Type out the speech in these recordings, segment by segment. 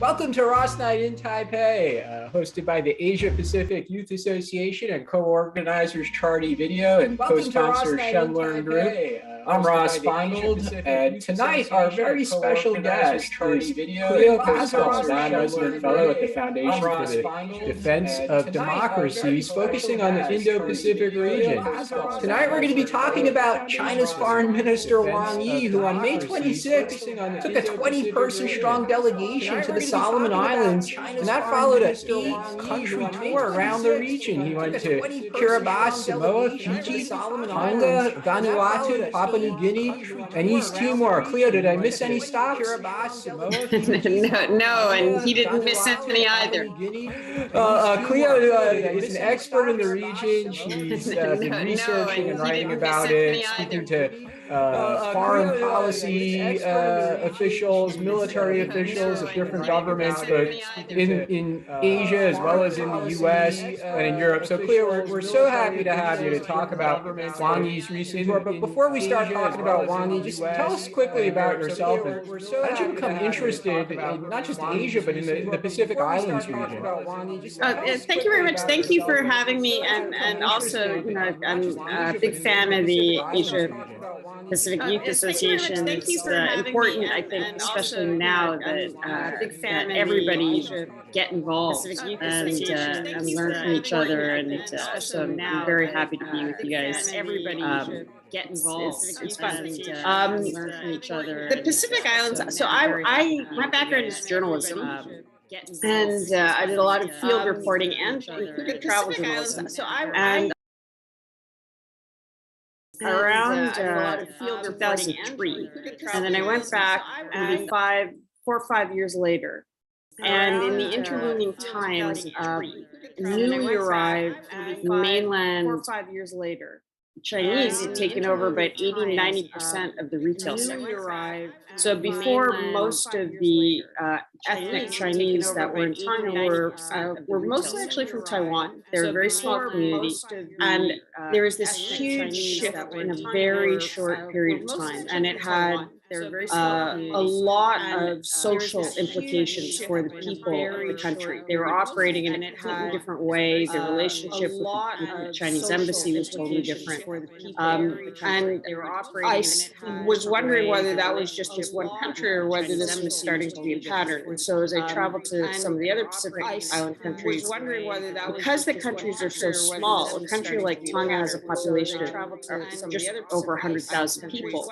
Welcome to Ross Night in Taipei, hosted by the Asia Pacific Youth Association and co-organizers Chardy Video and co-sponsor Shenlearn Group. I'm Ross Feingold, and tonight our very special guest is Cleo Paskal, non-resident fellow at the Foundation for the Defense of Democracies, focusing on the Indo-Pacific region. Tonight we're going to be talking about China's Foreign Minister Wang Yi, who on May 26th took a 20-person strong delegation to the Solomon Islands, and that followed an 8-country tour around the region. He went to Kiribati, Samoa, Fiji, Tonga, Vanuatu, Papua New Guinea, and East Timor. Cleo, did I miss any stops? No, and he didn't miss any either. Cleo is an expert in the region. She's been researching and writing about it, speaking to foreign policy officials, military officials of different governments, but in Asia as well as in the US and in Europe. So Cleo, we're so happy to have you to talk about Wang Yi's recent tour. But before we start talking about Wang Yi, just tell us quickly about yourself and how did you become interested in not just Asia, but in the Pacific Islands region? Thank you very much. Thank you for having me. And also, you know, I'm a big fan of the Asia Pacific Youth Association. It's important, I think, especially now that everybody get involved and learn from each other. And so I'm very happy to be with you guys. Everybody get involved. It's fun. Learn from each other. The Pacific Islands. So my background is journalism. And I did a lot of field reporting and included travel journalism. And around 2003, and then I went back maybe 4 or 5 years later, and in the intervening times, newly arrived mainland 4 or 5 years later, Chinese had taken over about 80-90% of the retail sector. So before, most of the ethnic Chinese that were in China were mostly actually from Taiwan. They're a very small community, and there was this huge shift in a very short period of time, and it had a lot of social implications for the people of the country. They were operating in a completely different way. The relationship with the Chinese embassy was totally different. And I was wondering whether that was just this one country or whether this was starting to be a pattern. And so as I traveled to some of the other Pacific Island countries, because the countries are so small, a country like Tonga has a population of just over 100,000 people,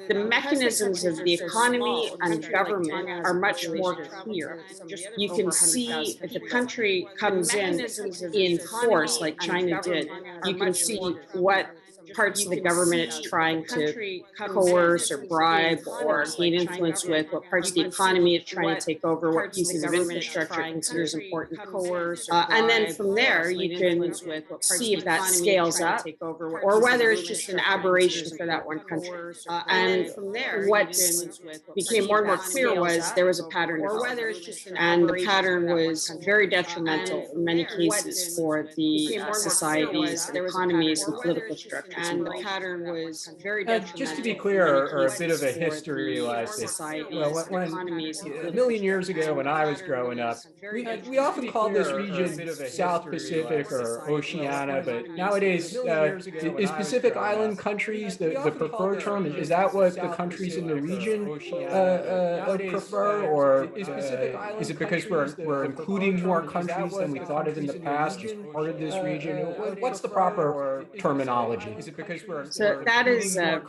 the mechanisms of the economy and government are much more clear. You can see if the country comes in force like China did, you can see what parts of the government it's trying to coerce or bribe or gain influence with, what parts of the economy it's trying to take over, what pieces of infrastructure it considers important, and then from there you can see if that scales up or whether it's just an aberration for that one country. And what became more and more clear was there was a pattern, and the pattern was very detrimental in many cases for the societies, the economies, and political structures. And the pattern was very detrimental. Just to be clear, or a bit of a history lesson. Well, a million years ago when I was growing up, we often called this region South Pacific or Oceania, but nowadays, is Pacific Island countries the preferred term? Is that what the countries in the region prefer, or is it because we're including more countries than we thought of in the past as part of this region? What's the proper terminology? So that is a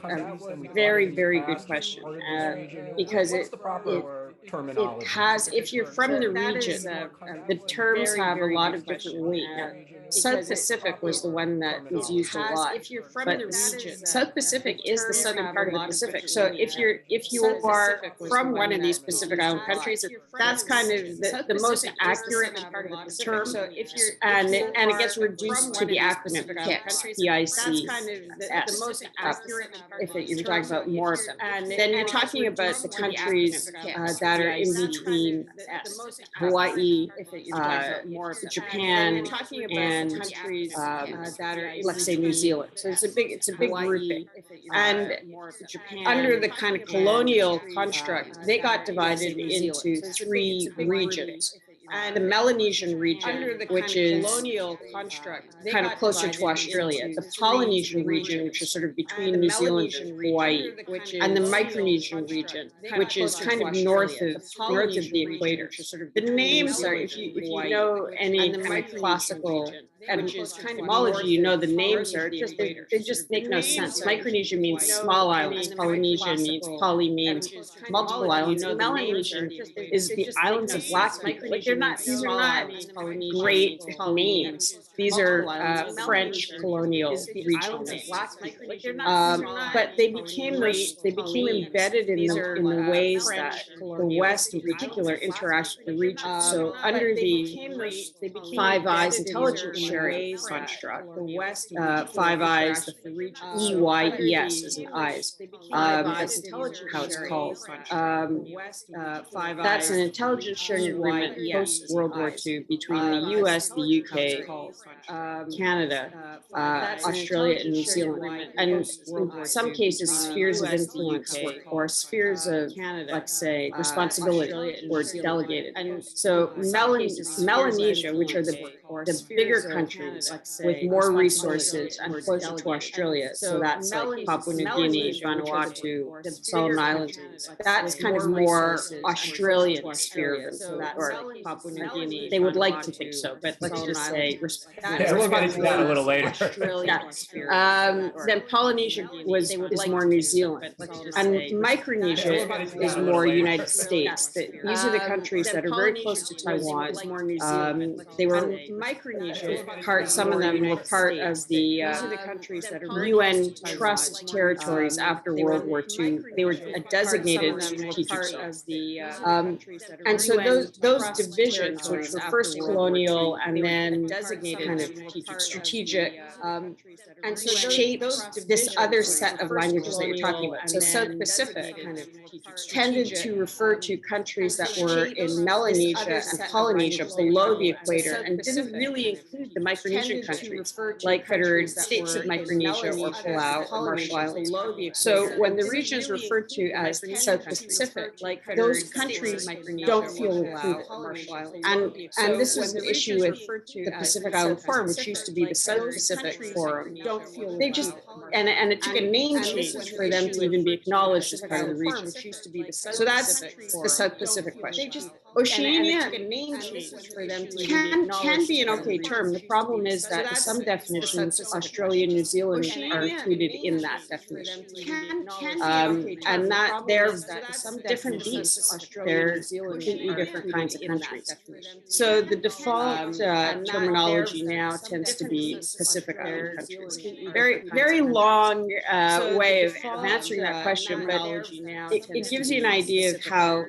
very, very good question, because it has, if you're from the region, the terms have a lot of different weight. South Pacific was the one that was used a lot, but South Pacific is the southern part of the Pacific. So if you are from one of these Pacific Island countries, that's kind of the most accurate term, and it gets reduced to the acronym PICS, if you're talking about more of them. Then you're talking about the countries that are in between Hawaii, Japan, and and countries that are, let's say, New Zealand. So it's a big grouping. And under the kind of colonial construct, they got divided into three regions. And the Melanesian region, which is colonial construct, kind of closer to Australia, the Polynesian region, which is sort of between New Zealand and Hawaii, and the Micronesian region, which is kind of north of the equator. The names are, if you know any kind of classical etymology, you know the names are just they just make no sense. Micronesia means small islands. Polynesia means multiple islands. Melanesian is the islands of Black people. Like these are not great names. These are French colonial regional names. But they became embedded in the ways that the West in particular interacts with the region. So under the Five Eyes intelligence sharing construct, the West, Five Eyes, the EYES is an eyes. That's how it's called. That's an intelligence sharing agreement post World War II between the US, the UK, Canada, Australia, and New Zealand. And in some cases, spheres of influence or spheres of, let's say, responsibility were delegated. And so Melanesia, which are the bigger countries with more resources and closer to Australia, so that's like Papua New Guinea, Vanuatu, Solomon Islands, that's kind of more Australian sphere or Papua New Guinea. They would like to think so, but let's just say we'll get into that a little later. Then Polynesia is more New Zealand, and Micronesia is more United States. These are the countries that are very close to Taiwan. They were Micronesia. Some of them were part of the UN trust territories after World War II. They were a designated strategic zone. And so those divisions, which were first colonial and then kind of strategic, and so shaped this other set of languages that you're talking about. So South Pacific tended to refer to countries that were in Melanesia and Polynesia below the equator and didn't really include the Micronesian countries like Federated States of Micronesia or Palau or Marshall Islands. So when the region is referred to as the South Pacific, those countries don't feel included. And this is an issue with the Pacific Island Forum, which used to be the South Pacific Forum. They just, and it took a name change for them to even be acknowledged as part of the region. So that's the South Pacific question. Oceania can be an okay term. The problem is that in some definitions, Australia and New Zealand are included in that definition. And that they're different beasts. They're completely different kinds of countries. So the default terminology now tends to be Pacific Island countries. Very long way of answering that question, but it gives you an idea of how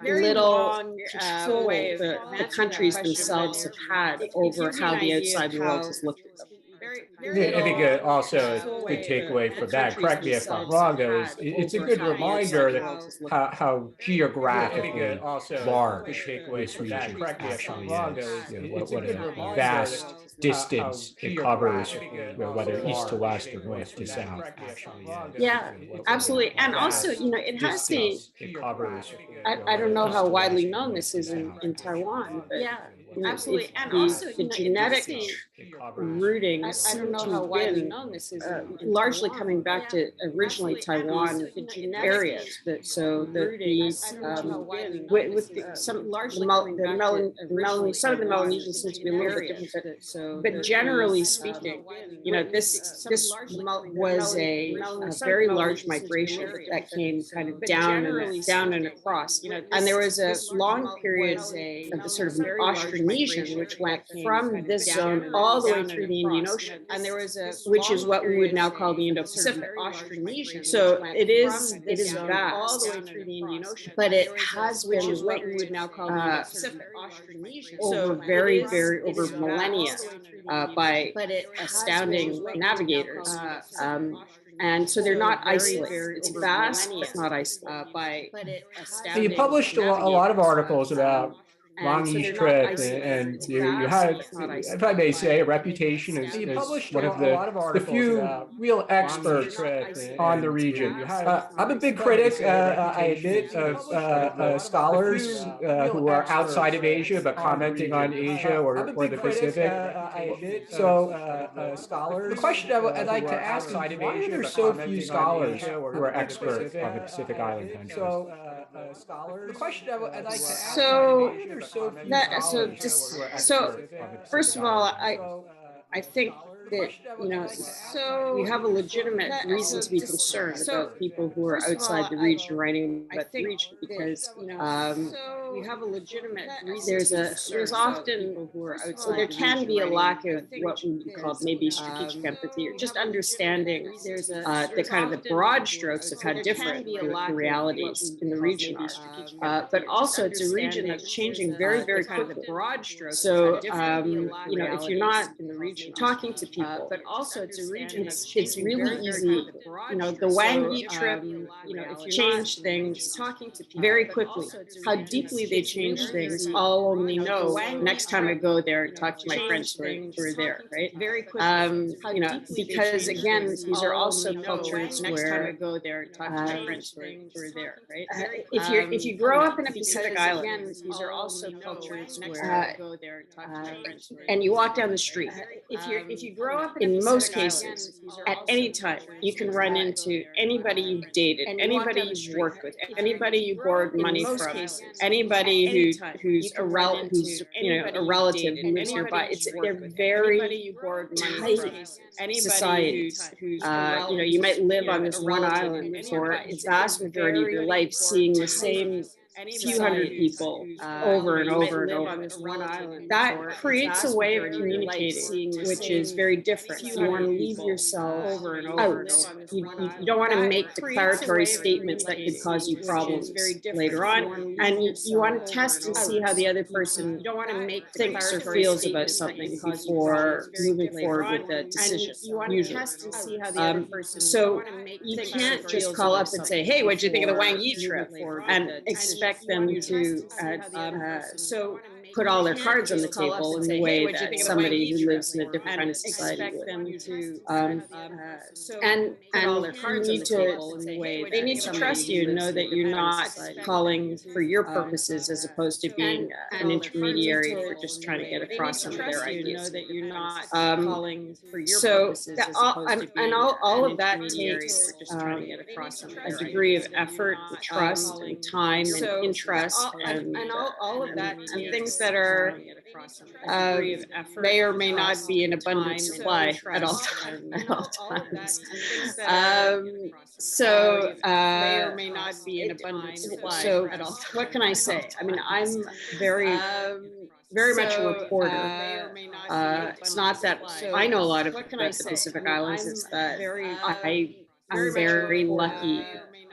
little control the countries themselves have had over how the outside world has looked at them. I think also a good takeaway from that, correct me if I'm wrong, though, is it's a good reminder that how geographically large this region actually is. What a vast distance it covers, whether east to west or north to south. Yeah, absolutely. And also, it has the, I don't know how widely known this is in Taiwan, but absolutely. And also, the genetic rooting seem to have been largely coming back to originally Taiwan areas. Some of the Melanesians seem to be a little bit different, but generally speaking, this was a very large migration that came kind of down and across, and there was a long period of the sort of Austronesian, which went from this zone all the way through the Indian Ocean, and which is what we would now call the Indo-Pacific. So it is vast, but it has been what we would now call the Indo-Pacific over millennia by astounding navigators. And so they're not isolated. It's vast, but not isolated. You published a lot of articles about long East trip, and you had, if I may say, a reputation as one of the few real experts on the region. I'm a big critic, I admit, of scholars who are outside of Asia but commenting on Asia or the Pacific. So the question I'd like to ask is, why are there so few scholars who are experts on the Pacific Island countries? The question I'd like to ask is, so first of all, I think that, we have a legitimate reason to be concerned about people who are outside the region writing about the region, because we have a legitimate reason. There's often people who are outside. There can be a lack of what would be called maybe strategic empathy, or just understanding the kind of the broad strokes of how different the realities in the region are. But also, it's a region that's changing very, very quickly. So, if you're not in the region talking to people, but also it's a region it's really easy. The Wang Yi trip, if you change things very quickly. How deeply they change things, I'll only know next time I go there and talk to my friends who are there, right? Very quickly. Because again, these are also cultures where if you grow up in a Pacific Island, these are also cultures where and you walk down the street. If you grow up in most cases, at any time, you can run into anybody you've dated, anybody you've worked with, anybody you borrowed money from, anybody who's a relative who lives nearby. They're very tight societies. You might live on this one island for the vast majority of your life, seeing the same few hundred people over and over and over. That creates a way of communicating, which is very different. You want to leave yourself out. You don't want to make declaratory statements that could cause you problems later on. And you want to test and see how the other person thinks or feels about something before moving forward with the decision. Usually. So you can't just call up and say, hey, what'd you think of the Wang Yi trip? And expect them to put all their cards on the table in the way that somebody who lives in a different kind of society would. They need to trust you and know that you're not calling for your purposes as opposed to being an intermediary for just trying to get across some of their ideas. All of that takes a degree of effort, and trust, and time, and interest, and things that are may or may not be in abundant supply at all times. So what can I say? I mean, I'm very much a reporter. It's not that I know a lot about the Pacific Islands. It's that I'm very lucky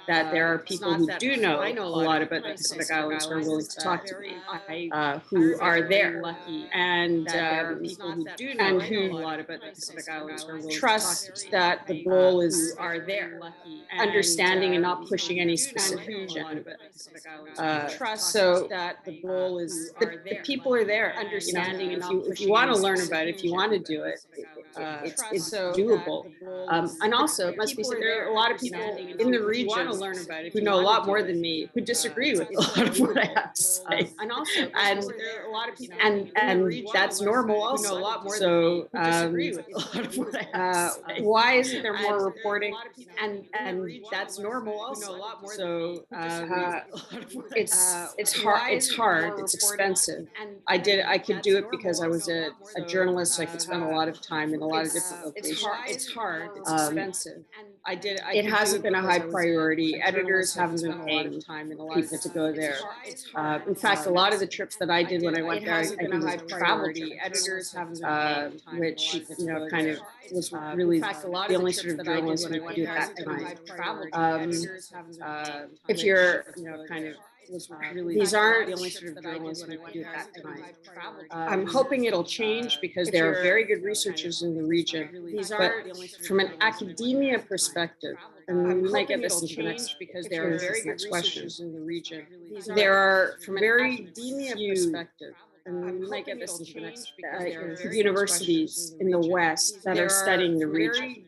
that there are people who do know a lot about the Pacific Islands who are willing to talk to me, who are there, and who trust that the goal is understanding and not pushing any specific agenda. So the people are there, understanding. If you want to learn about it, if you want to do it, it's doable. And also, it must be said, there are a lot of people in the region who know a lot more than me, who disagree with a lot of what I have to say. And that's normal also. So why isn't there more reporting? And that's normal also. So it's hard, it's expensive. I could do it because I was a journalist, so I could spend a lot of time in a lot of different locations. It's hard, it's expensive. It hasn't been a high priority. Editors haven't been paying people to go there. In fact, a lot of the trips that I did when I went there, I think it was travel trips, which kind of was really the only sort of journalism you could do at that time. If you're these aren't the only sort of journalists we could do at that time. I'm hoping it'll change because there are very good researchers in the region. But from an academia perspective, and we might get this into the next because there are very good researchers in the region. There are from very few and we might get this into the next universities in the West that are studying the region.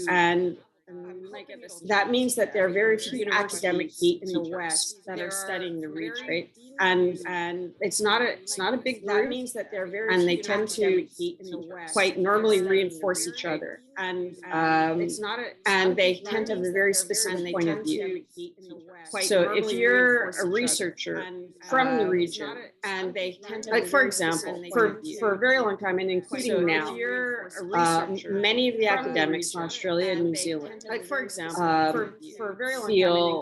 And that means that there are very few academic gatekeepers that are studying the region, right? And it's not a big group. That means that they're very and they tend to quite normally reinforce each other. And and they tend to have a very specific point of view. So if you're a researcher from the region, and they tend to like, for example, for a very long time, and including now, many of the academics in Australia and New Zealand, like for example, for a very long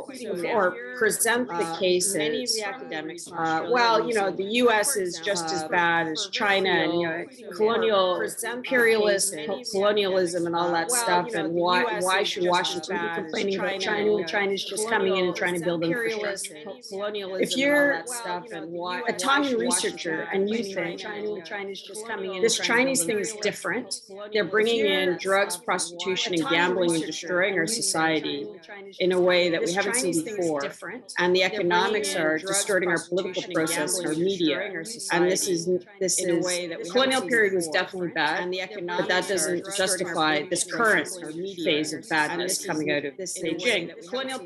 time, or present the cases. Many of the academics, well, you know, the U.S. is just as bad as China, and you know, colonial imperialist colonialism and all that stuff. And why should Washington be complaining about China when China's just coming in and trying to build infrastructure? If you're a Taiwan researcher and you think China's just coming in, this Chinese thing is different. They're bringing in drugs, prostitution, and gambling and destroying our society in a way that we haven't seen before. And the economics are distorting our political process and our media. And this is the colonial period was definitely bad, but that doesn't justify this current phase of badness coming out of Beijing.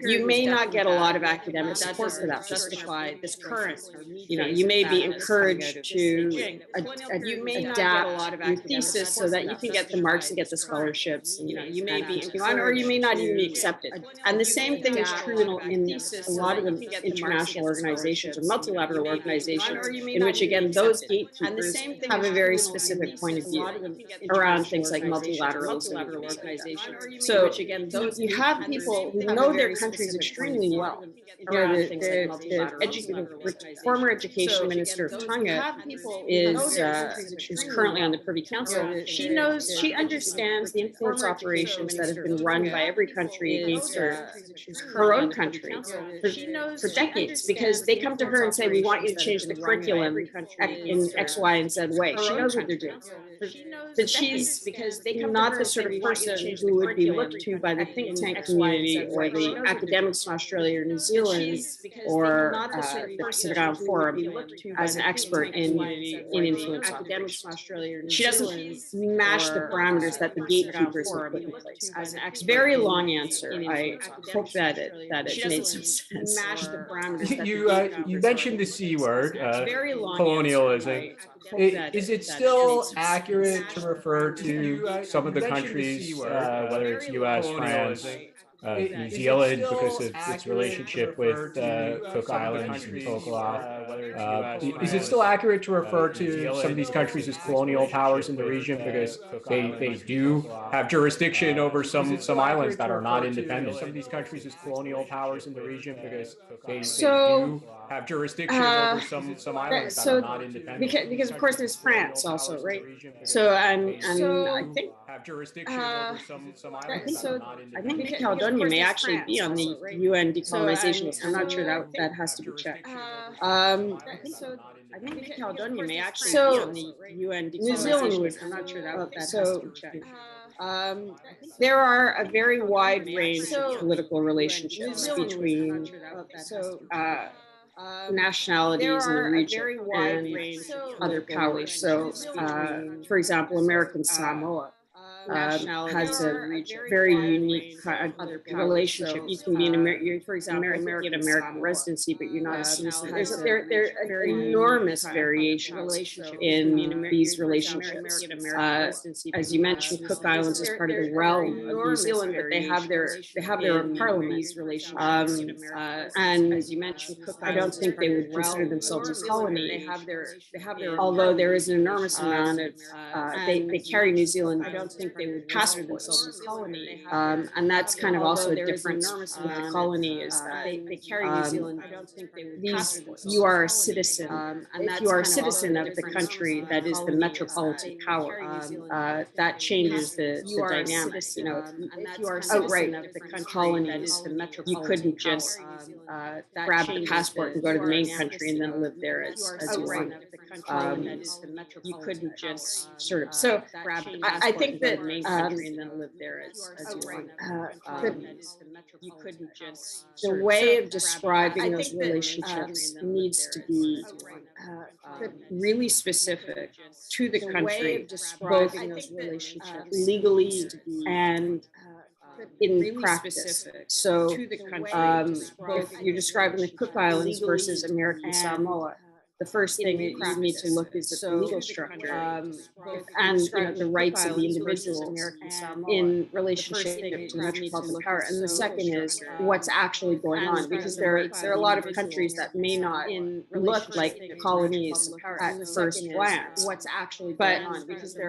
You may not get a lot of academic support for that. Justify this current, you know, you may be encouraged to adapt your thesis so that you can get the marks and get the scholarships. And, you know, you may be or you may not even be accepted. And the same thing is true in a lot of the international organizations or multilateral organizations, in which again those gatekeepers have a very specific point of view around things like multilateralism. So you have people who know their countries extremely well. You know, the former education minister of Tonga is currently on the Privy Council. She understands the influence operations that have been run by every country against her own country for decades, because they come to her and say, we want you to change the curriculum in X, Y, and Z way. She knows what they're doing. But she's not the sort of person who would be looked to by the think tank community or the academics in Australia or New Zealand or the Pacific Island Forum as an expert in influence. She doesn't mash the parameters that the gatekeepers have put in place. Very long answer. I hope that it made some sense. You mentioned the C word, colonialism. Is it still accurate to refer to some of the countries, whether it's U.S., France, New Zealand, because of its relationship with Cook Islands and Paskal? Is it still accurate to refer to some of these countries as colonial powers in the region because they do have jurisdiction over some islands that are not independent? Some of these countries as colonial powers in the region because they do have jurisdiction over some islands that are not independent. Because of course there's France also, right? So I think have jurisdiction over some islands that are not independent. I think Caledonia may actually be on the UN decolonization list. I'm not sure that has to be checked. I think Caledonia may actually be on the UN decolonization list. I'm not sure that has to be checked. There are a very wide range of political relationships between nationalities in the region and other powers. So, for example, American Samoa has a very unique relationship. You can be for example, American residency, but you're not a citizen. There are enormous variations in these relationships. As you mentioned, Cook Islands is part of the realm of New Zealand, but they have their own parliament. And as you mentioned, I don't think they would consider themselves a colony. Although there is an enormous amount of they carry New Zealand. I don't think passports. And that's kind of also a difference with the colony is that they carry New Zealand. You are a citizen. If you are a citizen of the country that is the metropolitan power, that changes the dynamic. You know, if you are outright colonies, you couldn't just grab the passport and go to the main country and then live there as you want. You couldn't just sort of. So I think that the main country and then live there as you want. You couldn't just. The way of describing those relationships needs to be really specific to the country, both legally and in practice. So if you're describing the Cook Islands versus American Samoa, the first thing that you need to look is at the legal structure and the rights of the individual in relationship to metropolitan power. And the second is what's actually going on, because there are a lot of countries that may not look like colonies at first glance, but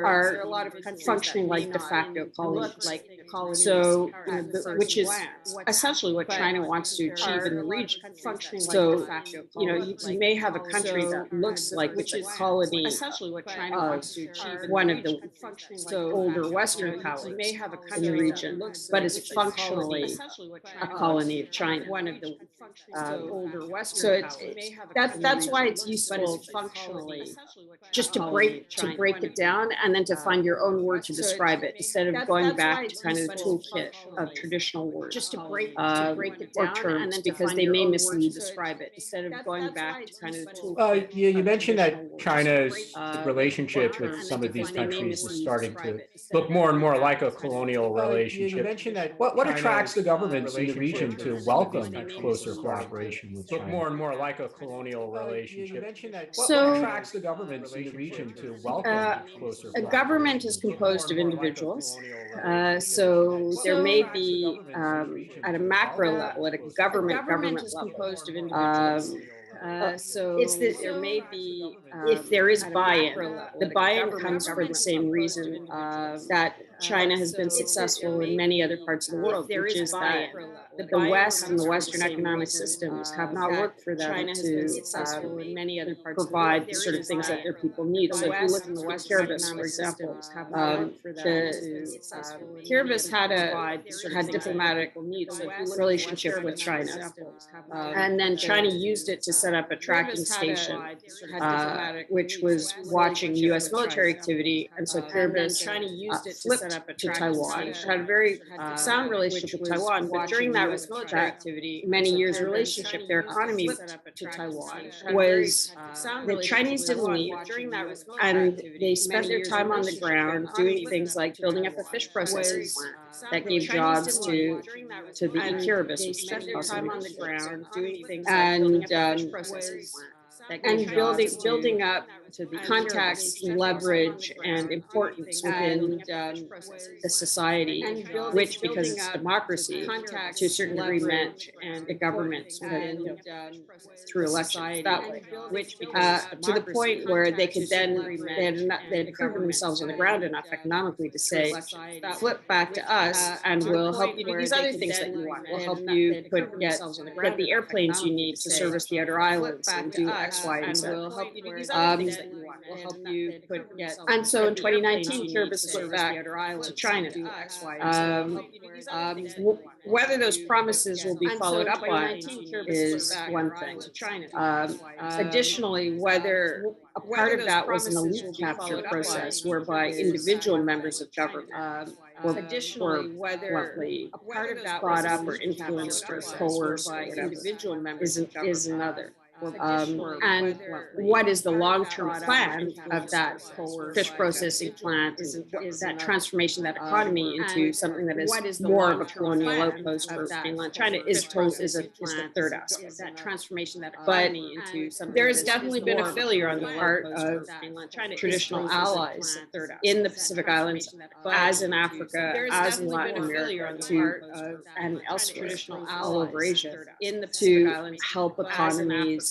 are a lot of countries functioning like de facto colonies. So, which is essentially what China wants to achieve in the region. So, you may have a country that looks like it's a colony of one of the older Western powers in the region, but is functionally a colony of China. So that's why it's useful functionally just to break it down and then to find your own word to describe it instead of going back to kind of the toolkit of traditional words just to break it down or terms, because they may mislead describe it instead of going back to kind of the toolkit. You mentioned that China's relationship with some of these countries is starting to look more and more like a colonial relationship. You mentioned that what attracts the governments in the region to welcome closer cooperation with China? Look more and more like a colonial relationship. You mentioned that what attracts the governments in the region to welcome closer cooperation? A government is composed of individuals. So there may be, at a macro level, at a government level, is composed of individuals. There may be, if there is buy-in, the buy-in comes for the same reason that China has been successful in many other parts of the world, which is that the West and the Western economic systems have not worked for them to provide the sort of things that their people need. So if you look at the Kiribati, for example, Kiribati had diplomatic relationship with China, and then China used it to set up a tracking station, which was watching U.S. military activity, and so Kiribati flipped to Taiwan, had a very sound relationship with Taiwan, but during that military activity, many years relationship, their economy to Taiwan was the Chinese didn't leave, and they spent their time on the ground doing things like building up a fish processing plant that gave jobs to the Kiribati, which spent their time on the ground doing things and building up to the contacts, leverage, and importance within the society, which, because it's democracy, to a certain degree meant the government through elections that way, to the point where they could then, they had proven themselves on the ground enough economically to say, flip back to us and we'll help you do these other things that you want. We'll help you get the airplanes you need to service the outer islands and do X, Y, and Z. We'll help you do these other things that you want. We'll help you and so in 2019, Kiribati flipped back to China. Whether those promises will be followed up on is one thing. Additionally, whether a part of that was an elite capture process whereby individual members of government were bluntly brought up or influenced or coerced or whatever, is another. And what is the long-term plan of that fish processing plant, is that transformation, that economy into something that is more of a colonial outpost for mainland China is the third aspect. That transformation, that economy into something. There has definitely been a failure on the part of traditional allies in the Pacific Islands, as in Africa, as in Latin America, and elsewhere, all over Asia, to help economies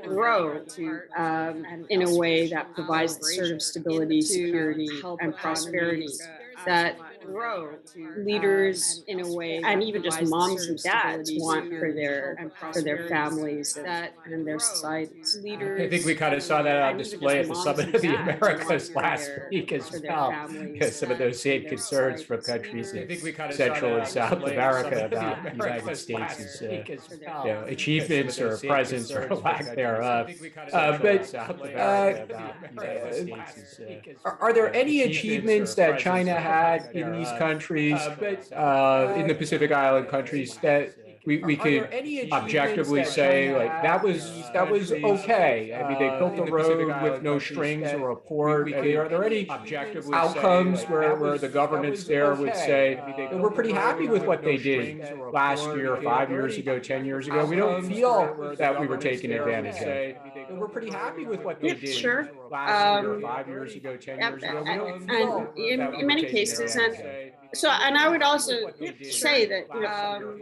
grow in a way that provides the sort of stability, security, and prosperity that leaders in a way, and even just moms and dads want for their families and their societies. I think we kind of saw that on display at the Summit of the Americas last week as well. Some of those same concerns from countries in Central and South America about the United States' achievements or presence or lack thereof. Are there any achievements that China had in these countries, in the Pacific Island countries, that we could objectively say like that was okay? I mean, they built a road with no strings or a port. I mean, are there any outcomes where the governments there would say we're pretty happy with what they did last year, 5 years ago, 10 years ago? We don't feel that we were taken advantage of. We're pretty happy with what they did last year, 5 years ago, 10 years ago. We don't feel in many cases, and I would also say that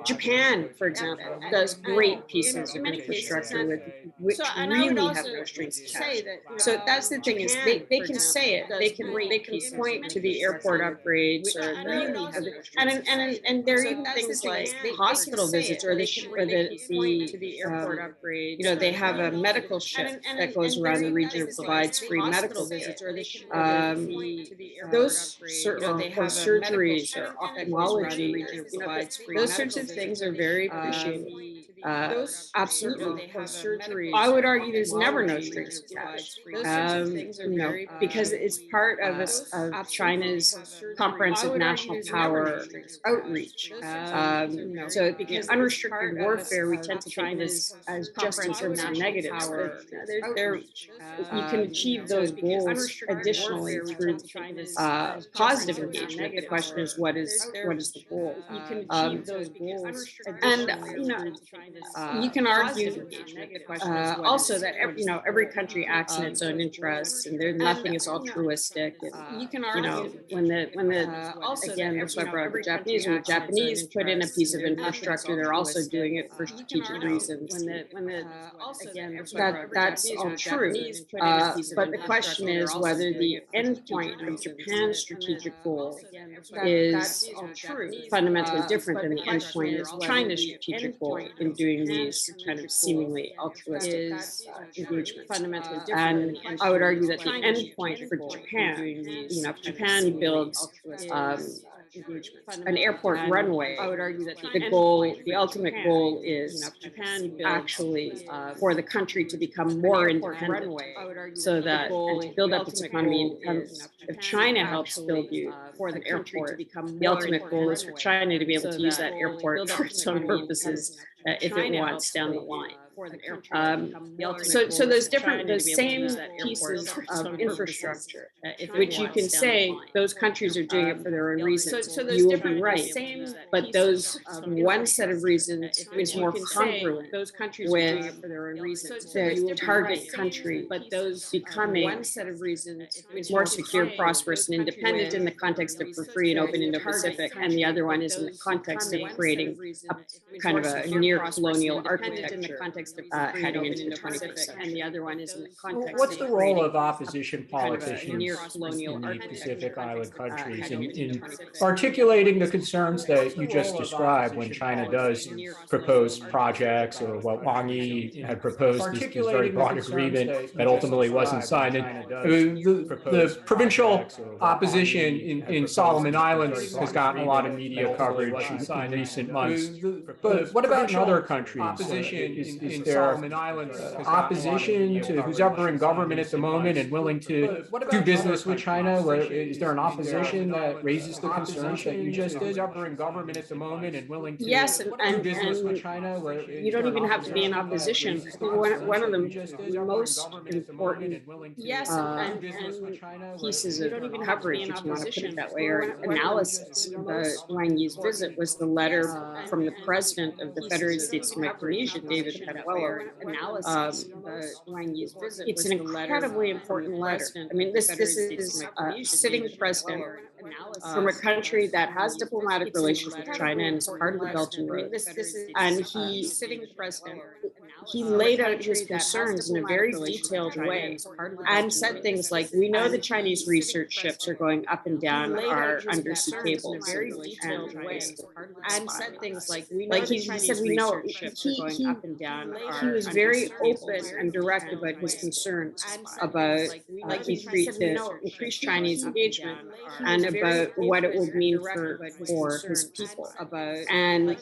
Japan, for example, does great pieces of infrastructure with which really have no strings attached. So that's the thing, is they can say it, they can point to the airport upgrades, or and there are even things like hospital visits, or the airport upgrades. They have a medical ship that goes around the region and provides free medical visits, or those surgeries or ophthalmology, those sorts of things are very appreciated. Absolutely. I would argue there's never no strings attached. Because it's part of China's comprehensive national power outreach. So because unrestricted warfare, we tend to think as just in terms of negatives. You can achieve those goals additionally through positive engagement. The question is, what is the goal? You can achieve those goals, and you can argue also that every country acts in its own interests, and nothing is altruistic. And, you can argue when again, that's why I brought up the Japanese. When the Japanese put in a piece of infrastructure, they're also doing it for strategic reasons. That's all true. But the question is whether the endpoint of Japan's strategic goal is fundamentally different than the endpoint of China's strategic goal in doing these kind of seemingly altruistic engagements. And I would argue that the endpoint for Japan, if Japan builds an airport runway, I would argue that the ultimate goal is actually for the country to become more independent, so that and to build up its economy. If China helps build you for the airport, the ultimate goal is for China to be able to use that airport for its own purposes if it wants down the line. So those same pieces of infrastructure, which you can say those countries are doing it for their own reasons. You will be right, but those one set of reasons is more congruent with the target country, but those becoming more secure, prosperous, and independent in the context of free and open Indo-Pacific, and the other one is in the context of creating a kind of a near-colonial architecture. Heading into the 21st century. And the other one is in the context. What's the role of opposition politicians in the Pacific Island countries in articulating the concerns that you just described when China does propose projects, or what Wang Yi had proposed, this very broad agreement that ultimately wasn't signed? And the provincial opposition in Solomon Islands has gotten a lot of media coverage in recent months. But what about in other countries? Is there opposition to who's ever in government at the moment and willing to do business with China? Is there an opposition that raises the concerns that you just did? Ever in government at the moment and willing to do business with China? You don't even have to be in opposition. One of the most important pieces of coverage, if you want to put it that way, or analysis of Wang Yi's visit was the letter from the president of the Federated States of Micronesia, David Paskal. It's an incredibly important letter. I mean, this is a sitting president from a country that has diplomatic relations with China and is part of the Belt and Road. And he laid out his concerns in a very detailed way and said things like, we know the Chinese research ships are going up and down our undersea cables. Very detailed way. And said things like, he said, we know he was very open and direct about his concerns about increased Chinese engagement and about what it would mean for his people. And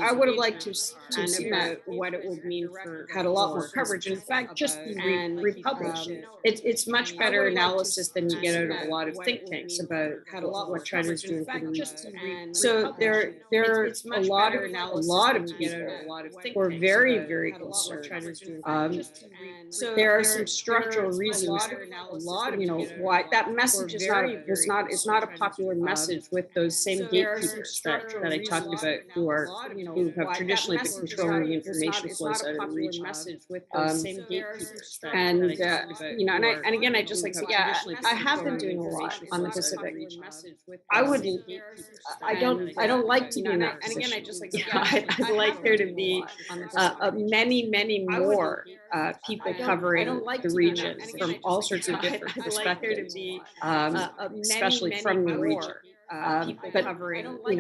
I would have liked to see that what it would mean for had a lot more coverage. In fact, just be republished. It's much better analysis than you get out of a lot of think tanks about what China is doing for the region. So there are a lot of people who are very, very concerned. There are some structural reasons, why that message is not a popular message with those same gatekeepers that I talked about who have traditionally been controlling the information flows out of the region. And again, I just like to say, I have been doing a lot on the Pacific. I don't like to be in that position. And again, I just like to I'd like there to be many more people covering the region from all sorts of different perspectives, especially from the region. But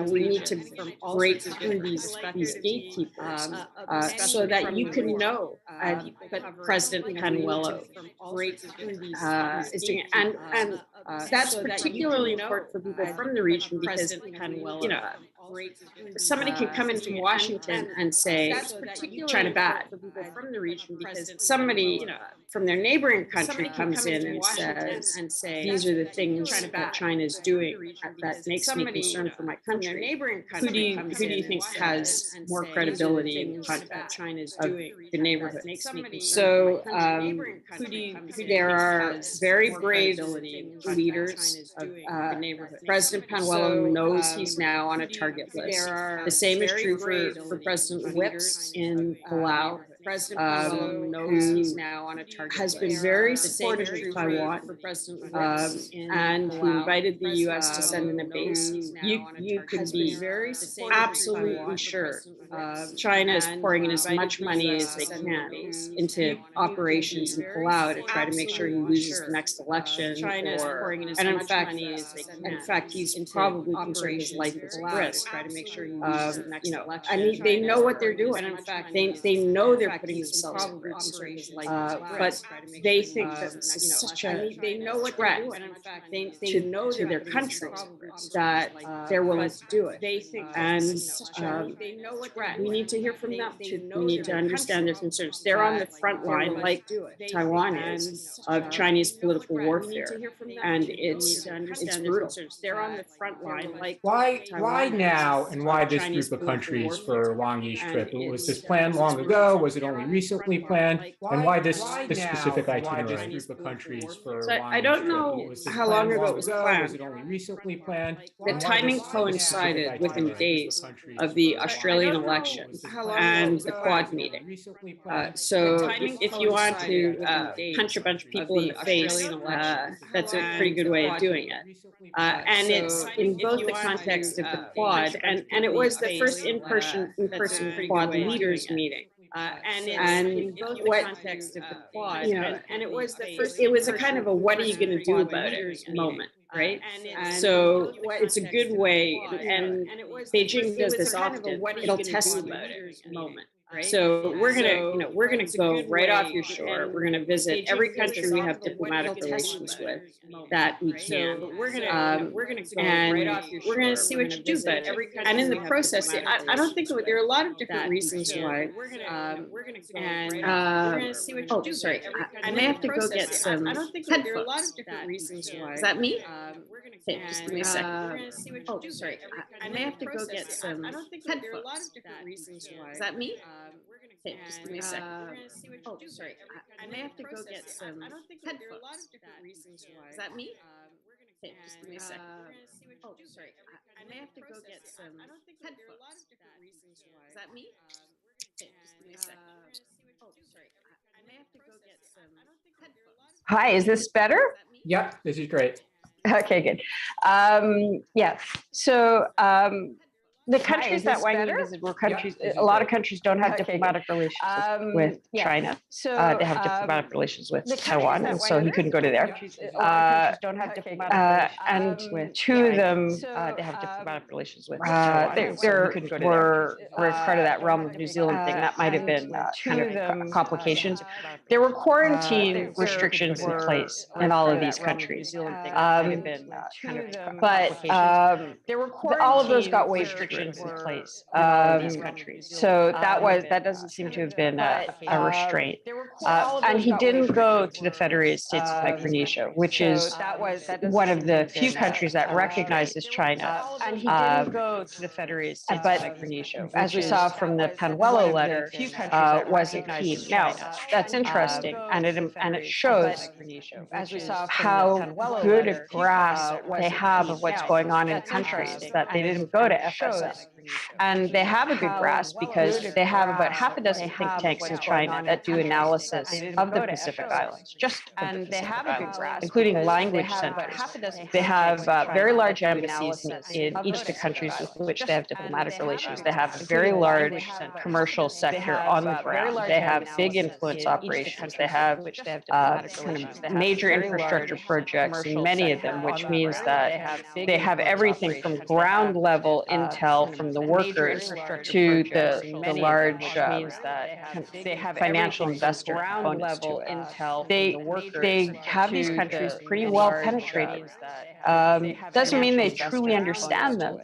we need to break through these gatekeepers so that you can know President Panuelo is doing it. And that's particularly important for people from the region because somebody can come into Washington and say China bad from the region because somebody from their neighboring country comes in and says these are the things that China is doing that makes me concerned for my country. Who do you think has more credibility in the context of the neighborhood? So there are very brave leaders of the neighborhood. President Panuelo knows he's now on a target list. The same is true for President Whips in Palau, who has been very supportive of Taiwan and who invited the U.S. to send in a base. You can be absolutely sure China is pouring in as much money as they can into operations in Palau to try to make sure he loses the next election. And in fact, he's probably concerned his life is at risk. They know what they're doing. And in fact, they know they're putting themselves at risk. But they think that this is such a threat to their country that they're willing to do it. And we need to hear from them. We need to understand their concerns. They're on the front line, like Taiwan is, of Chinese political warfare, and it's brutal. They're on the front line, like why now, and why this group of countries for a long East trip? Was this planned long ago? Was it only recently planned? And why this specific itinerary? Group of countries for so I don't know how long ago it was planned. Was it only recently planned? The timing coincided within days of the Australian election and the Quad meeting. So if you want to punch a bunch of people in the face, that's a pretty good way of doing it. And it's in both the context of the Quad, and it was the first in-person Quad leaders meeting. It was a kind of a what are you going to do about it moment, right? So it's a good way, and Beijing does this often. It'll test you about it moment. Right. So we're gonna go right off your shore. We're gonna visit every country we have diplomatic relations with that we can. And we're gonna see what you do. But and in the process, I don't think there are a lot of different reasons why. Oh, sorry. I may have to go get some headphones. Is that me? Okay, just give me a second. Oh, sorry. I may have to go get some headphones. Is that me? Okay, just give me a second. Oh, sorry. I may have to go get some headphones. Is that me? Okay, just give me a second. Oh, sorry. I may have to go get some headphones. Is that me? Okay, just give me a second. Oh, sorry. I may have to go get some headphones. Hi, is this better? Yep, this is great. Okay, good. Yeah. So the countries that Wang Yi visited were countries. A lot of countries don't have diplomatic relations with China. So they have diplomatic relations with Taiwan, and so he couldn't go to there. Don't have diplomatic and with two of them, they have diplomatic relations with Taiwan. They were part of that realm of New Zealand thing. That might have been kind of complications. There were quarantine restrictions in place in all of these countries, but there were all of those got waived in place in these countries. So that doesn't seem to have been a restraint. And he didn't go to the Federated States of Micronesia, which is one of the few countries that recognizes China. And he didn't go to the Federated States of Micronesia, as we saw from the Panuelo letter, wasn't keen. Now, that's interesting, and it shows how good a grasp they have of what's going on in countries that they didn't go to FSM. And they have a good grasp because they have about half a dozen think tanks in China that do analysis of the Pacific Islands, including language centers. They have very large embassies in each of the countries with which they have diplomatic relations. They have a very large commercial sector on the ground. They have big influence operations. They have kind of major infrastructure projects in many of them, which means that they have everything from ground level intel from the workers to the large financial investor components to it. They have these countries pretty well penetrated. Doesn't mean they truly understand them,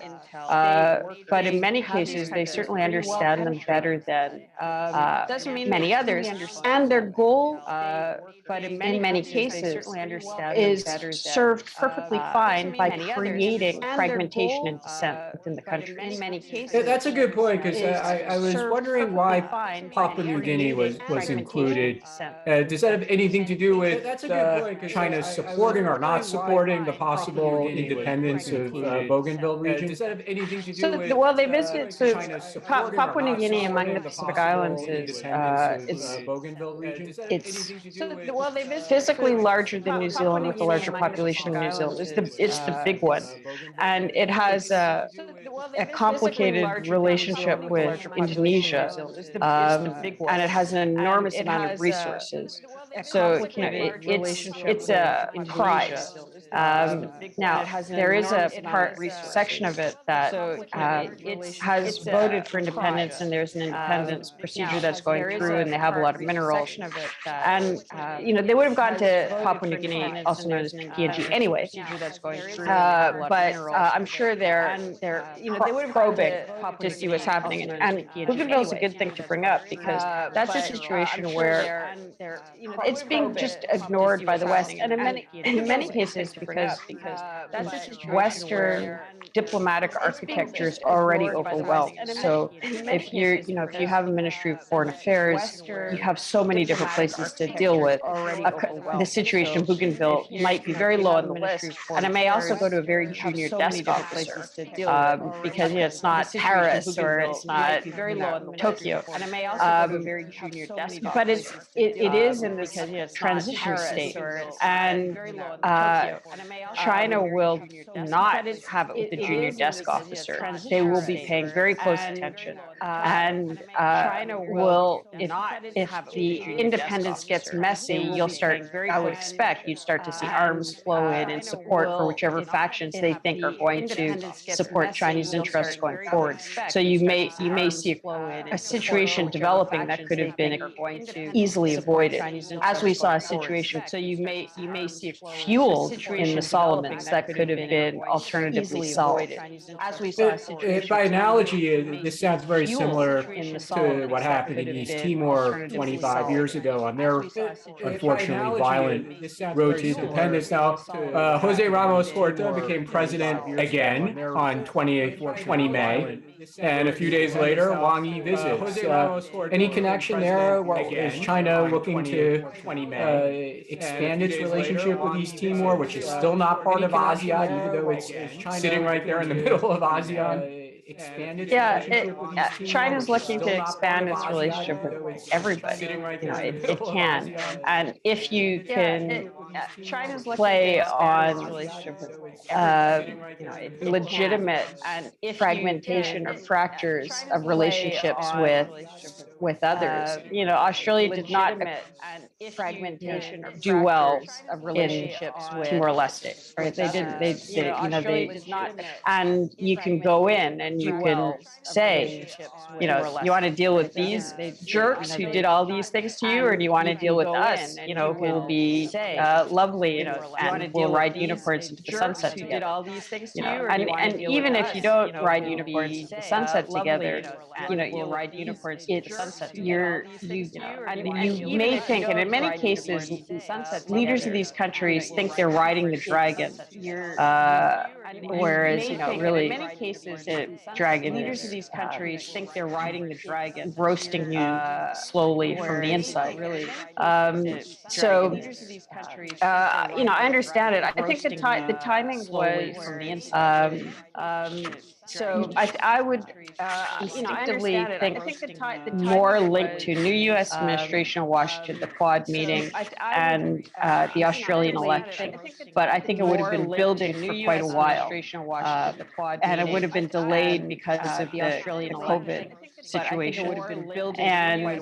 but in many cases they certainly understand them better than many others. And their goal, in many cases, is served perfectly fine by creating fragmentation and dissent within the country. That's a good point, because I was wondering why Papua New Guinea was included. Does that have anything to do with China's supporting or not supporting the possible independence of Bougainville region? Does that have anything to do with well, they visited Papua New Guinea among the Pacific Islands is it's physically larger than New Zealand, with a larger population than New Zealand. It's the big one, and it has a complicated relationship with Indonesia, and it has an enormous amount of resources. So it's a prize. Now there is a section of it that has voted for independence, and there's an independence procedure that's going through, and they have a lot of minerals. And they would have gone to Papua New Guinea, also known as PNG, anyway. But I'm sure they're probing to see what's happening. And Bougainville is a good thing to bring up, because that's a situation where it's being just ignored by the West, and in many cases because Western diplomatic architecture is already overwhelmed. So if you have a Ministry of Foreign Affairs, you have so many different places to deal with. The situation in Bougainville might be very low on the list, and it may also go to a very junior desk officer, because it's not Paris or it's not Tokyo. But it is in this transition state, and China will not have it with the junior desk officer. They will be paying very close attention, and will, if the independence gets messy, you'll start, I would expect, you'd start to see arms flow in support for whichever factions they think are going to support Chinese interests going forward. So you may see a situation developing that could have been easily avoided, as we saw a situation fueled in the Solomons that could have been alternatively solved. By analogy, this sounds very similar to what happened in East Timor 25 years ago on their unfortunately violent road to independence. Now, Jose Ramos Horta became president again on 20 May, and a few days later, Wang Yi visits. Any connection there? Is China looking to expand its relationship with East Timor, which is still not part of ASEAN, even though it's sitting right there in the middle of ASEAN? China's looking to expand its relationship with everybody. It can, and if you can China's play on legitimate and fragmentation or fractures of relationships with others. Australia did not fragmentation or do well of relationships with Timor-Leste, right? They didn't. They did not. And you can go in and you can say, you want to deal with these jerks who did all these things to you, or do you want to deal with us, who will be lovely, and we'll ride unicorns into the sunset together. And even if you don't ride unicorns into the sunset together, you'll ride unicorns into the sunset. You may think, and in many cases, leaders of these countries think they're riding the dragon, whereas really, in many cases, the dragon leaders of these countries think they're riding the dragon, roasting you slowly from the inside. I understand it. I think the timing was from the inside. So I would instinctively think more linked to new U.S. administration in Washington, the Quad meeting, and the Australian election. But I think it would have been building for quite a while, and it would have been delayed because of the COVID situation. And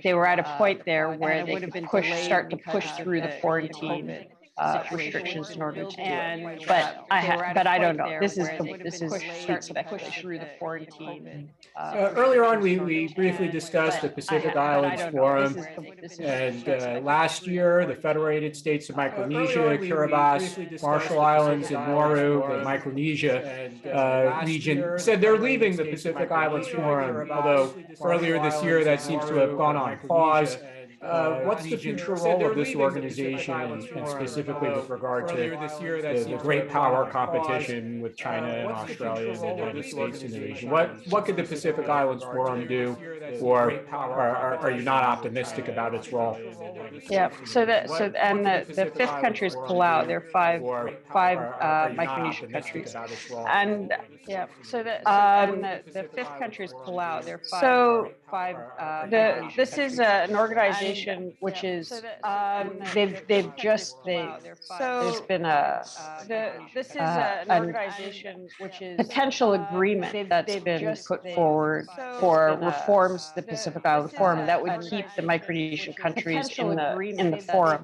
they were at a point there where they could start to push through the quarantine restrictions in order to do it. But I don't know. This is complete speculation. Earlier on, we briefly discussed the Pacific Islands Forum, and last year, the Federated States of Micronesia, Kiribati, Marshall Islands, and Nauru, the Micronesia region, said they're leaving the Pacific Islands Forum, although earlier this year that seems to have gone on pause. What's the future role of this organization, and specifically with regard to the great power competition with China and Australia and the United States in the region? What could the Pacific Islands Forum do, or are you not optimistic about its role? Yeah. The fifth countries pull out. There are five Micronesian countries, and the fifth countries pull out. There are five. This is an organization which is there's been an organization which is potential agreement that's been put forward for reforms to the Pacific Island Forum that would keep the Micronesian countries in the forum.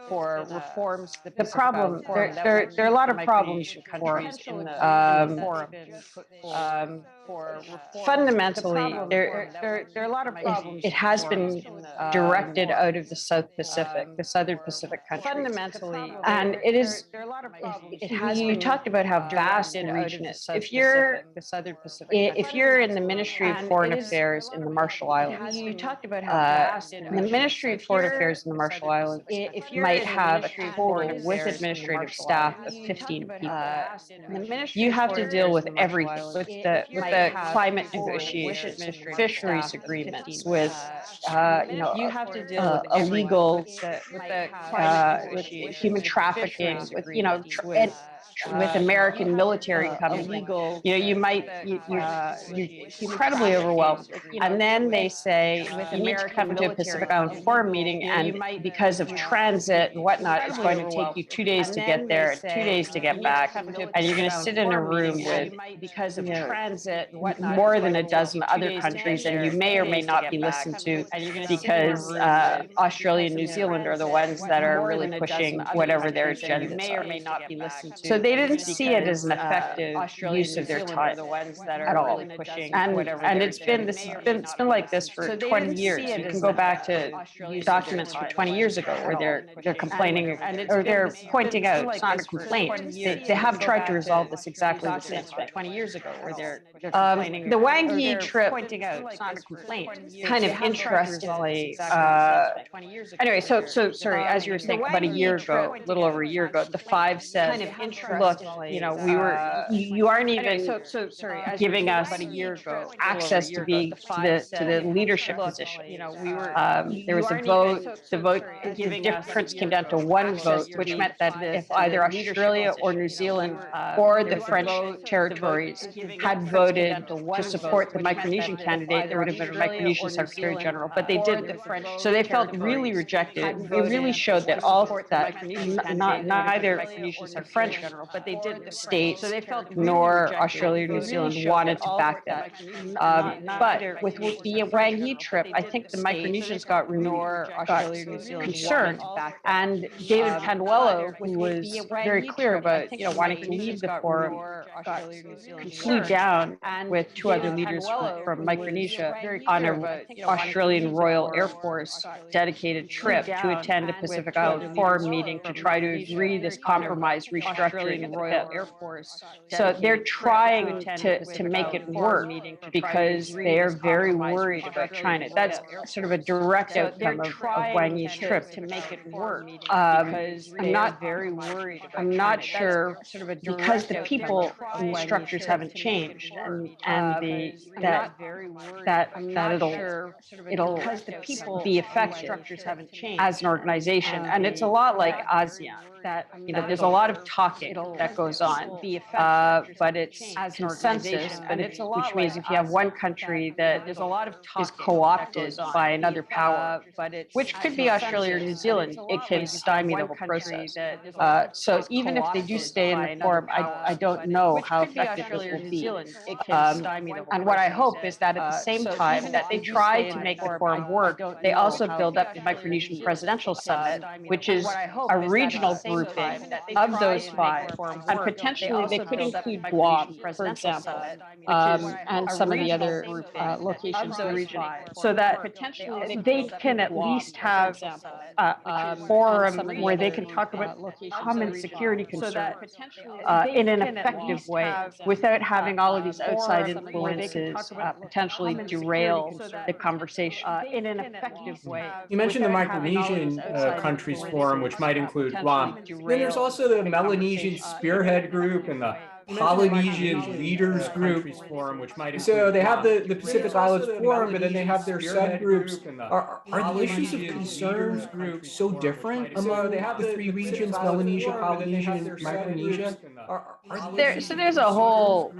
For reforms, the problem there are a lot of problems with the forum. Fundamentally, there are a lot of problems. It has been directed out of the South Pacific, the Southern Pacific countries. Fundamentally, and it is. You talked about how vast the region is. If you're in the Ministry of Foreign Affairs in the Marshall Islands, you talked about how vast the Ministry of Foreign Affairs in the Marshall Islands might have a total with administrative staff of 15 people. You have to deal with everything, with the climate negotiations, with fisheries agreements, with you have to deal with illegal, with human trafficking, with with American military coming, you might you're incredibly overwhelmed. And then they say you need to come to a Pacific Island Forum meeting, and because of transit and whatnot, it's going to take you 2 days to get there and 2 days to get back, and you're going to sit in a room with because of transit and whatnot, more than a dozen other countries, and you may or may not be listened to because Australia and New Zealand are the ones that are really pushing whatever their agendas are. So they didn't see it as an effective use of their time at all. And it's been like this for 20 years. You can go back to documents from 20 years ago where they're complaining, or they're pointing out, it's not a complaint. They have tried to resolve this exactly the same way 20 years ago where they're complaining. The Wang Yi trip, kind of interestingly, anyway, so sorry, as you were saying, about a year ago, a little over a year ago, the five said, look, you aren't even giving us about a year ago access to being to the leadership position. There was a vote. The difference came down to one vote, which meant that if either Australia or New Zealand or the French territories had voted to support the Micronesian candidate, there would have been a Micronesian Secretary General, but they didn't. So they felt really rejected. It really showed that neither the French states nor Australia or New Zealand wanted to back them. But with the Wang Yi trip, I think the Micronesians got concerned, and David Panuelo, who was very clear about wanting to lead the forum, flew down with two other leaders from Micronesia on an Australian Royal Air Force dedicated trip to attend a Pacific Island Forum meeting to try to agree this compromise restructuring of the Royal Air Force. So they're trying to make it work because they are very worried about China. That's sort of a direct outcome of Wang Yi's trip. To make it work, I'm not sure because the people and the structures haven't changed, and it'll be effective as an organization, and it's a lot like ASEAN. There's a lot of talking that goes on, but it's consensus, which means if you have one country that is co-opted by another power, which could be Australia or New Zealand, it can stymie the whole process. So even if they do stay in the forum, I don't know how effective this will be. And what I hope is that at the same time that they try to make the forum work, they also build up the Micronesian Presidential Summit, which is a regional grouping of those five, and potentially they could include Guam, for example, and some of the other locations in the region, so that they can at least have a forum where they can talk about common security concerns in an effective way without having all of these outside influences potentially derail the conversation in an effective way. You mentioned the Micronesian Countries Forum, which might include Guam. Then there's also the Melanesian Spearhead Group and the Polynesian Leaders Group. So they have the Pacific Islands Forum, but then they have their subgroups. Are the issues of concern so different among the three regions, Melanesia, Polynesia, and Micronesia? So there's a whole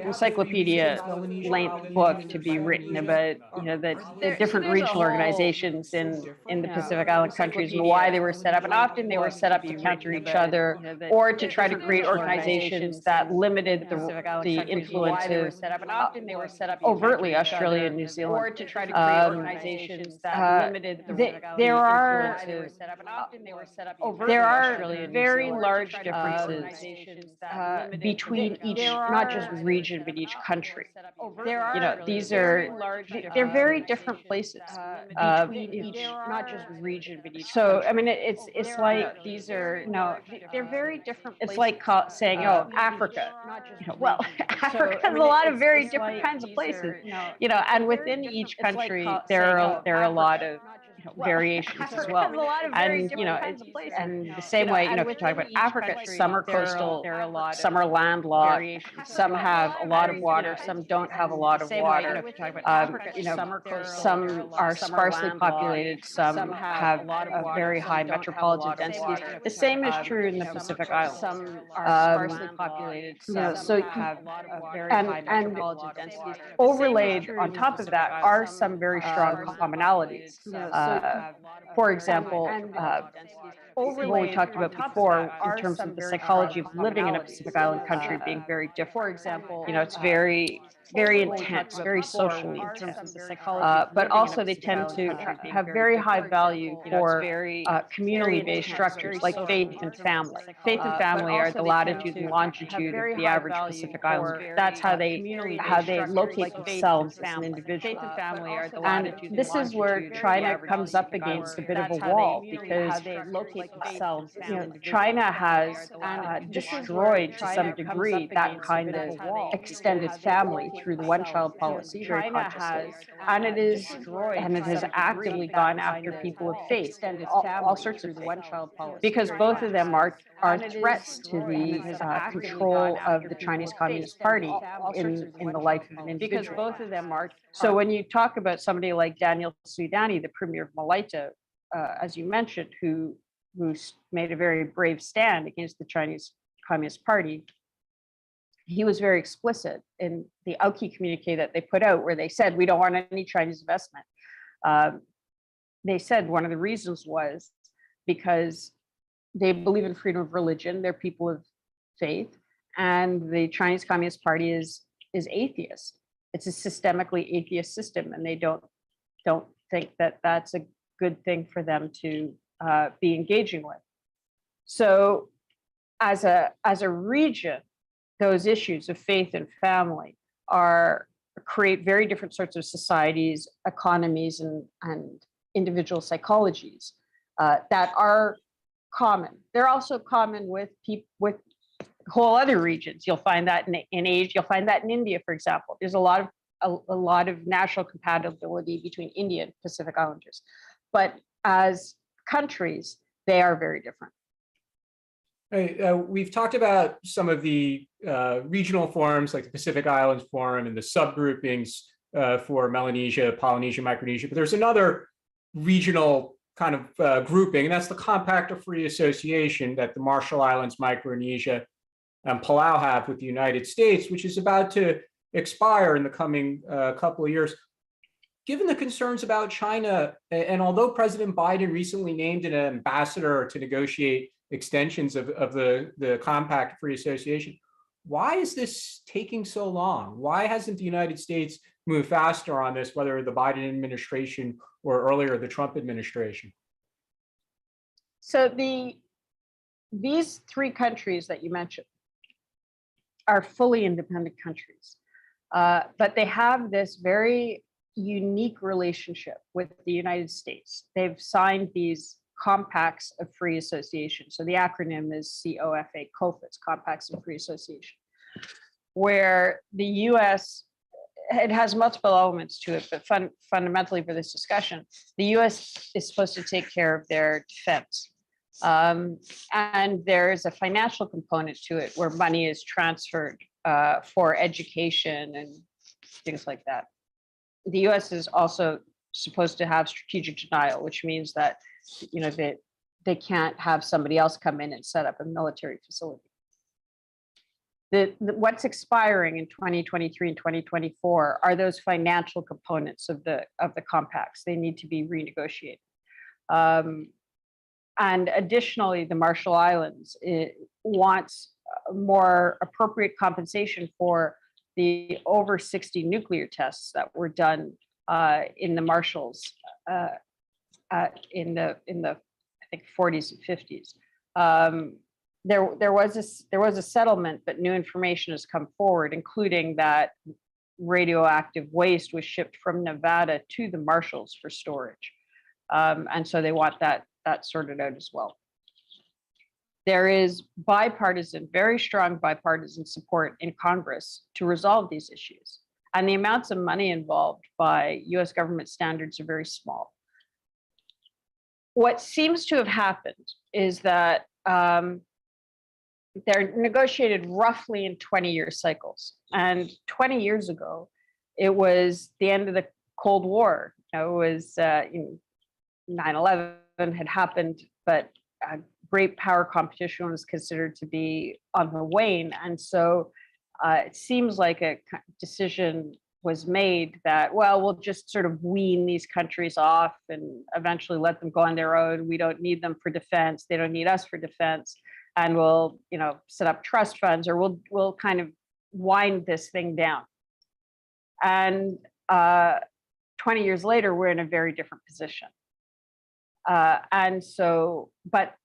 encyclopedia length book to be written about the different regional organizations in the Pacific Island countries and why they were set up, and often they were set up to counter each other or to try to create organizations that limited the influence of overtly Australia and New Zealand, or to try to create organizations that limited there are very large differences between each, not just region, but each country. They're very different places between each, not just region, but each. So I mean, it's like they're very different. It's like saying, Africa. Well, Africa has a lot of very different kinds of places, and within each country there are a lot of variations as well. And and the same way, if you talk about Africa, some are coastal, some are landlocked, some have a lot of water, some don't have a lot of water. Some are sparsely populated, some have very high metropolitan densities. The same is true in the Pacific Islands. Some are sparsely populated, some have very high metropolitan densities. Overlaid on top of that are some very strong commonalities. For example, what we talked about before in terms of the psychology of living in a Pacific Island country being very different. For example, it's very intense, very socially intense. But also they tend to have very high value for community-based structures like faith and family. Faith and family are the latitude and longitude of the average Pacific Islander. That's how they locate themselves as an individual. And this is where China comes up against a bit of a wall, because China has destroyed to some degree that kind of extended family through the one-child policy very consciously, and it has actively gone after people of faith, all sorts of things, because both of them are threats to the control of the Chinese Communist Party in the life of an individual. Because both of them are. So when you talk about somebody like Daniel Sudani, the premier of Malaita, as you mentioned, who made a very brave stand against the Chinese Communist Party, he was very explicit in the Aoki communique that they put out, where they said, we don't want any Chinese investment. They said one of the reasons was because they believe in freedom of religion, they're people of faith, and the Chinese Communist Party is atheist. It's a systemically atheist system, and they don't think that that's a good thing for them to be engaging with. So as a region, those issues of faith and family create very different sorts of societies, economies, and individual psychologies that are common. They're also common with whole other regions. You'll find that in Asia. You'll find that in India, for example. There's a lot of national compatibility between India and Pacific Islanders, but as countries, they are very different. We've talked about some of the regional forums like the Pacific Islands Forum and the subgroupings for Melanesia, Polynesia, Micronesia, but there's another regional kind of grouping, and that's the Compact of Free Association that the Marshall Islands, Micronesia, and Palau have with the United States, which is about to expire in the coming couple of years. Given the concerns about China, and although President Biden recently named an ambassador to negotiate extensions of the Compact of Free Association, why is this taking so long? Why hasn't the United States moved faster on this, whether the Biden administration or earlier the Trump administration? So these three countries that you mentioned are fully independent countries, but they have this very unique relationship with the United States. They've signed these Compacts of Free Association. So the acronym is COFA, COFAs, Compacts of Free Association, where the US, it has multiple elements to it, but fundamentally for this discussion, the US is supposed to take care of their defense. And there's a financial component to it where money is transferred for education and things like that. The US is also supposed to have strategic denial, which means that they can't have somebody else come in and set up a military facility. What's expiring in 2023 and 2024 are those financial components of the compacts. They need to be renegotiated. And additionally, the Marshall Islands wants more appropriate compensation for the over 60 nuclear tests that were done in the Marshalls in the I think 40s and 50s. There was a settlement, but new information has come forward, including that radioactive waste was shipped from Nevada to the Marshalls for storage, and so they want that sorted out as well. There is very strong bipartisan support in Congress to resolve these issues, and the amounts of money involved by U.S. government standards are very small. What seems to have happened is that they're negotiated roughly in 20-year cycles. And 20 years ago, it was the end of the Cold War. It was 9/11 had happened, but great power competition was considered to be on the wane. And so it seems like a decision was made that, well, we'll just sort of wean these countries off and eventually let them go on their own. We don't need them for defense. They don't need us for defense. And we'll, set up trust funds, or we'll kind of wind this thing down. And 20 years later, we're in a very different position. And so, but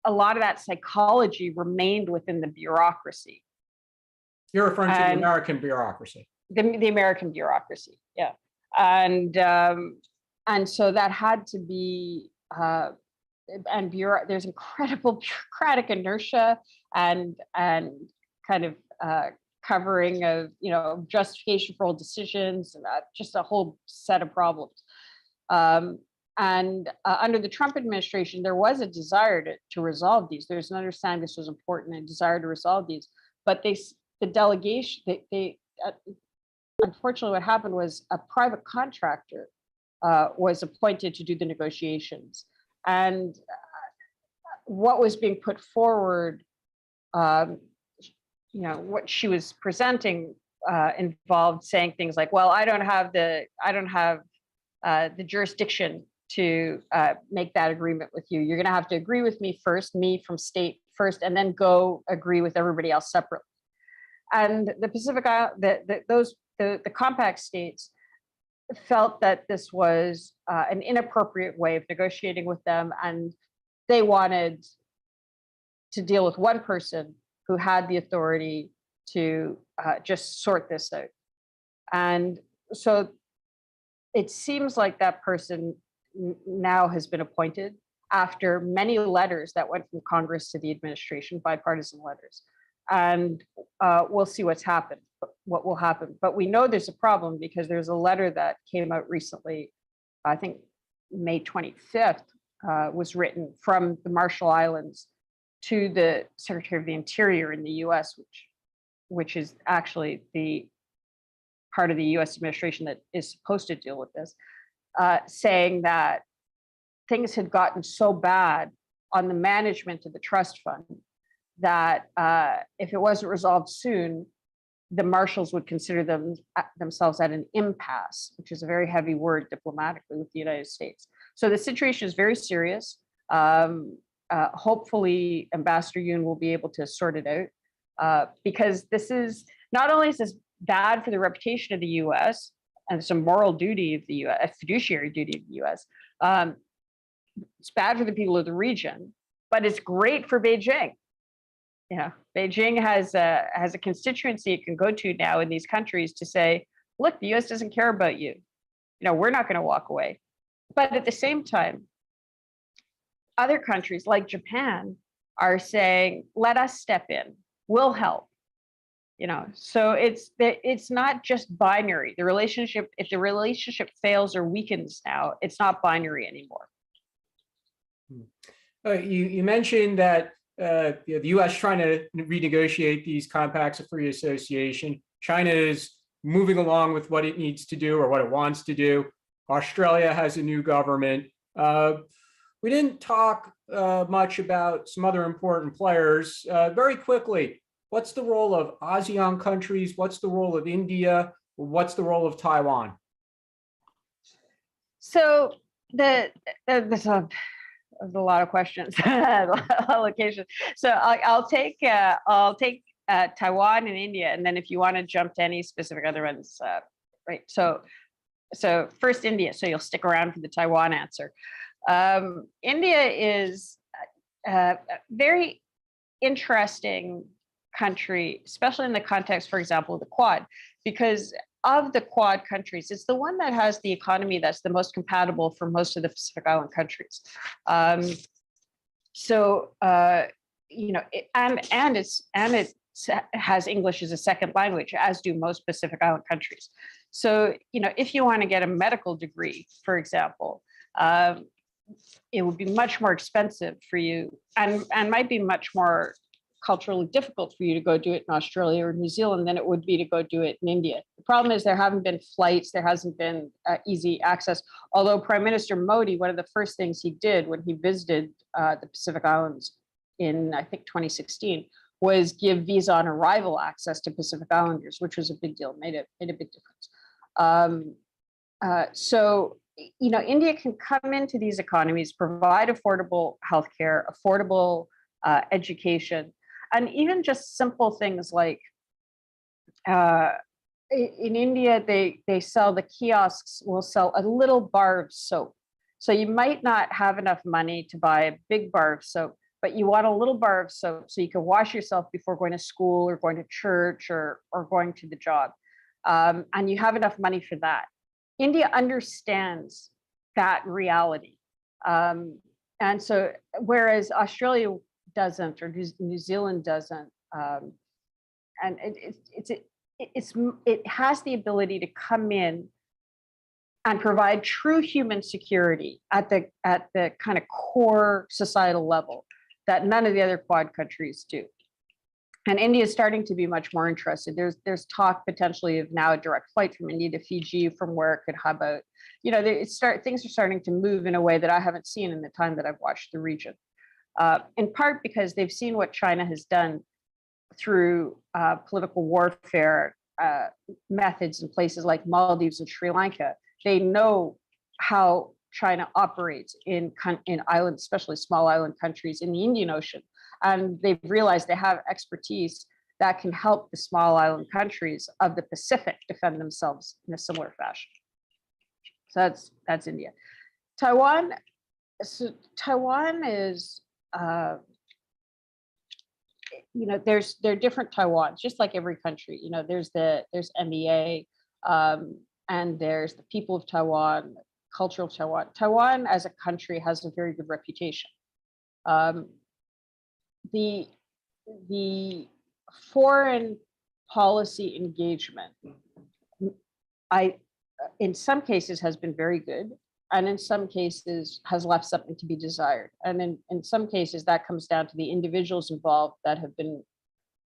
a lot of that psychology remained within the bureaucracy. You're referring to the American bureaucracy. The American bureaucracy, yeah. And so that had to be, there's incredible bureaucratic inertia and kind of covering of, justification for all decisions, just a whole set of problems. And under the Trump administration, there was a desire to resolve these. There's an understanding this was important and desire to resolve these. But the delegation, unfortunately, what happened was a private contractor was appointed to do the negotiations. And what was being put forward, what she was presenting involved saying things like, well, I don't have the jurisdiction to make that agreement with you. You're going to have to agree with me first, me from state first, and then go agree with everybody else separately. And the Pacific Island, the compact states felt that this was an inappropriate way of negotiating with them, and they wanted to deal with one person who had the authority to just sort this out. And so it seems like that person now has been appointed after many letters that went from Congress to the administration, bipartisan letters. And we'll see what will happen. But we know there's a problem because there's a letter that came out recently, I think May 25th, was written from the Marshall Islands to the Secretary of the Interior in the US, which is actually the part of the US administration that is supposed to deal with this, saying that things had gotten so bad on the management of the trust fund that if it wasn't resolved soon, the Marshalls would consider themselves at an impasse, which is a very heavy word diplomatically with the United States. So the situation is very serious. Hopefully, Ambassador Yoon will be able to sort it out, because this is not only is this bad for the reputation of the U.S. and it's a moral duty of the U.S., a fiduciary duty of the U.S. It's bad for the people of the region, but it's great for Beijing. Beijing has a constituency it can go to now in these countries to say, look, the U.S. doesn't care about you. We're not going to walk away. But at the same time, other countries like Japan are saying, let us step in, we'll help. So it's not just binary. The relationship, if the relationship fails or weakens now, it's not binary anymore. You mentioned that the U.S. trying to renegotiate these compacts of free association. China is moving along with what it needs to do or what it wants to do. Australia has a new government. We didn't talk much about some other important players. Very quickly, what's the role of ASEAN countries? What's the role of India? What's the role of Taiwan? So there's a lot of questions, a lot of locations. So I'll take Taiwan and India, and then if you want to jump to any specific other ones, right? So first India. So you'll stick around for the Taiwan answer. India is a very interesting country, especially in the context, for example, of the Quad, because of the Quad countries, it's the one that has the economy that's the most compatible for most of the Pacific Island countries. It has English as a second language, as do most Pacific Island countries. So, if you want to get a medical degree, for example, it would be much more expensive for you and might be much more culturally difficult for you to go do it in Australia or New Zealand than it would be to go do it in India. The problem is there haven't been flights, there hasn't been easy access. Although Prime Minister Modi, one of the first things he did when he visited the Pacific Islands in, I think, 2016, was give visa on arrival access to Pacific Islanders, which was a big deal, made a big difference. India can come into these economies, provide affordable healthcare, affordable education, and even just simple things like in India, they sell, the kiosks will sell a little bar of soap. So you might not have enough money to buy a big bar of soap, but you want a little bar of soap so you can wash yourself before going to school or going to church or going to the job. And you have enough money for that. India understands that reality. And so whereas Australia doesn't, or New Zealand doesn't, it has the ability to come in and provide true human security at the kind of core societal level that none of the other Quad countries do. And India is starting to be much more interested. There's talk potentially of now a direct flight from India to Fiji from where it could hub out. You know, things are starting to move in a way that I haven't seen in the time that I've watched the region. In part because they've seen what China has done through political warfare methods in places like Maldives and Sri Lanka. They know how China operates in islands, especially small island countries in the Indian Ocean. And they've realized they have expertise that can help the small island countries of the Pacific defend themselves in a similar fashion. So that's India. Taiwan. So Taiwan is, you know, there are different Taiwans, just like every country. You know, there's MEA, and there's the people of Taiwan, culture of Taiwan. Taiwan as a country has a very good reputation. The foreign policy engagement, in some cases has been very good, and in some cases has left something to be desired. And in some cases that comes down to the individuals involved that have been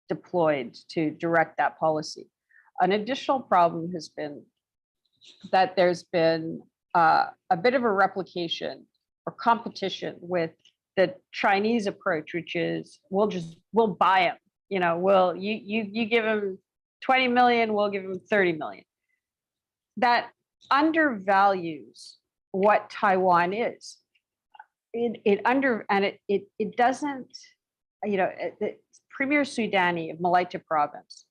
deployed to direct that policy. An additional problem has been that there's been a bit of a replication or competition with the Chinese approach, which is we'll buy them. You know, you give them 20 million, we'll give them 30 million. That undervalues what Taiwan is. It doesn't, you know, the Premier Soudani of Malaita province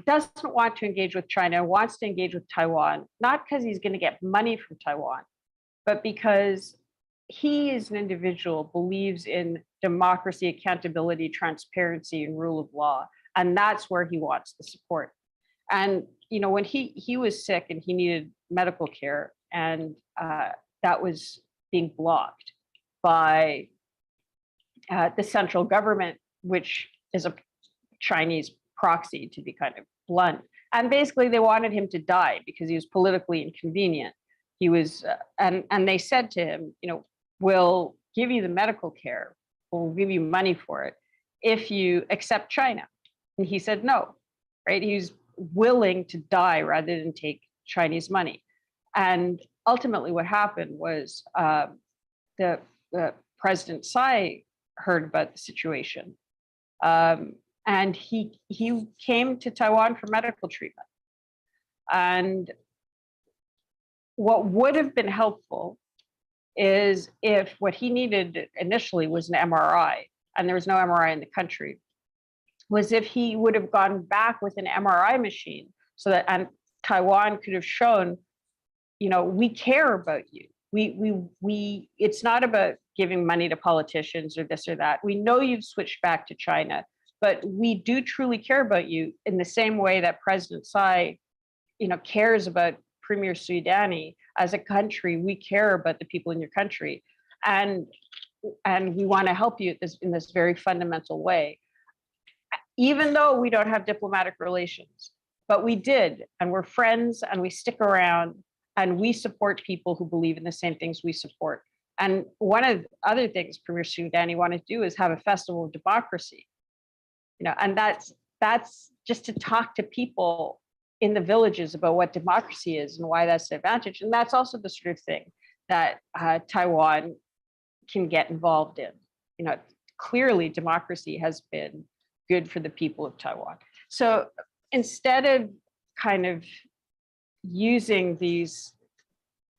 doesn't want to engage with China, wants to engage with Taiwan, not because he's going to get money from Taiwan, but because he is an individual, believes in democracy, accountability, transparency, and rule of law. And that's where he wants the support. And, you know, when he was sick and he needed medical care, and that was being blocked by the central government, which is a Chinese proxy, to be kind of blunt. And basically they wanted him to die because he was politically inconvenient. He was, and they said to him, you know, we'll give you the medical care, we'll give you money for it if you accept China. And he said no, right? He was willing to die rather than take Chinese money. And ultimately what happened was the President Tsai heard about the situation. And he came to Taiwan for medical treatment. And what would have been helpful is if what he needed initially was an MRI, and there was no MRI in the country, was if he would have gone back with an MRI machine so that and Taiwan could have shown, you know, we care about you. We it's not about giving money to politicians or this or that. We know you've switched back to China, but we do truly care about you in the same way that President Tsai, you know, cares about Premier Soudani. As a country, we care about the people in your country, and we want to help you in this very fundamental way, even though we don't have diplomatic relations. But we did, and we're friends, and we stick around, and we support people who believe in the same things we support. And one of the other things Premier Soudani wanted to do is have a festival of democracy, you know, and that's just to talk to people in the villages about what democracy is and why that's an advantage. And that's also the sort of thing that Taiwan can get involved in. You know, clearly democracy has been good for the people of Taiwan. So instead of kind of using these,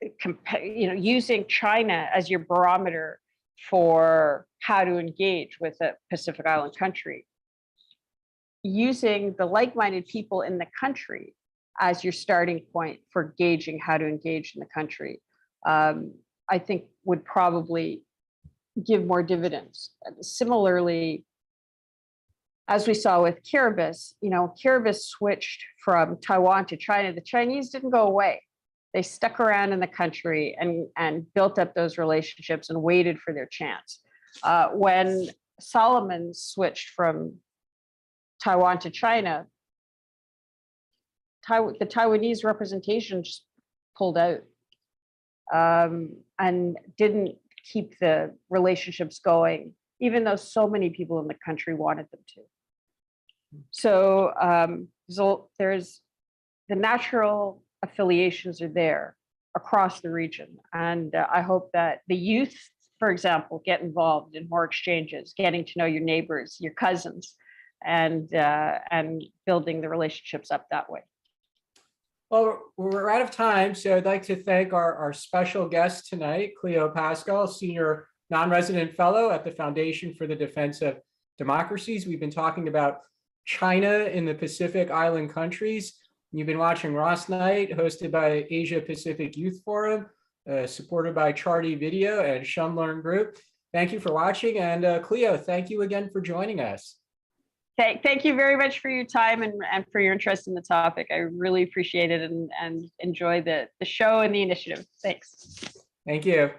you know, using China as your barometer for how to engage with a Pacific Island country, using the like-minded people in the country as your starting point for gauging how to engage in the country, I think would probably give more dividends. Similarly, as we saw with Kiribati, you know, Kiribati switched from Taiwan to China. The Chinese didn't go away. They stuck around in the country and built up those relationships and waited for their chance. When Solomon switched from Taiwan to China, the Taiwanese representation just pulled out and didn't keep the relationships going, even though so many people in the country wanted them to. So, there's the natural affiliations are there across the region. And I hope that the youth, for example, get involved in more exchanges, getting to know your neighbors, your cousins, and building the relationships up that way. Well, we're out of time, so I'd like to thank our special guest tonight, Cleo Paskal, Senior Non-Resident Fellow at the Foundation for the Defense of Democracies. We've been talking about China in the Pacific Island countries. You've been watching Ross Night, hosted by Asia Pacific Youth Forum, supported by Chardy Video and Shunlearn Group. Thank you for watching, and Cleo, thank you again for joining us. Thank you very much for your time and for your interest in the topic. I really appreciate it and enjoy the show and the initiative. Thanks. Thank you.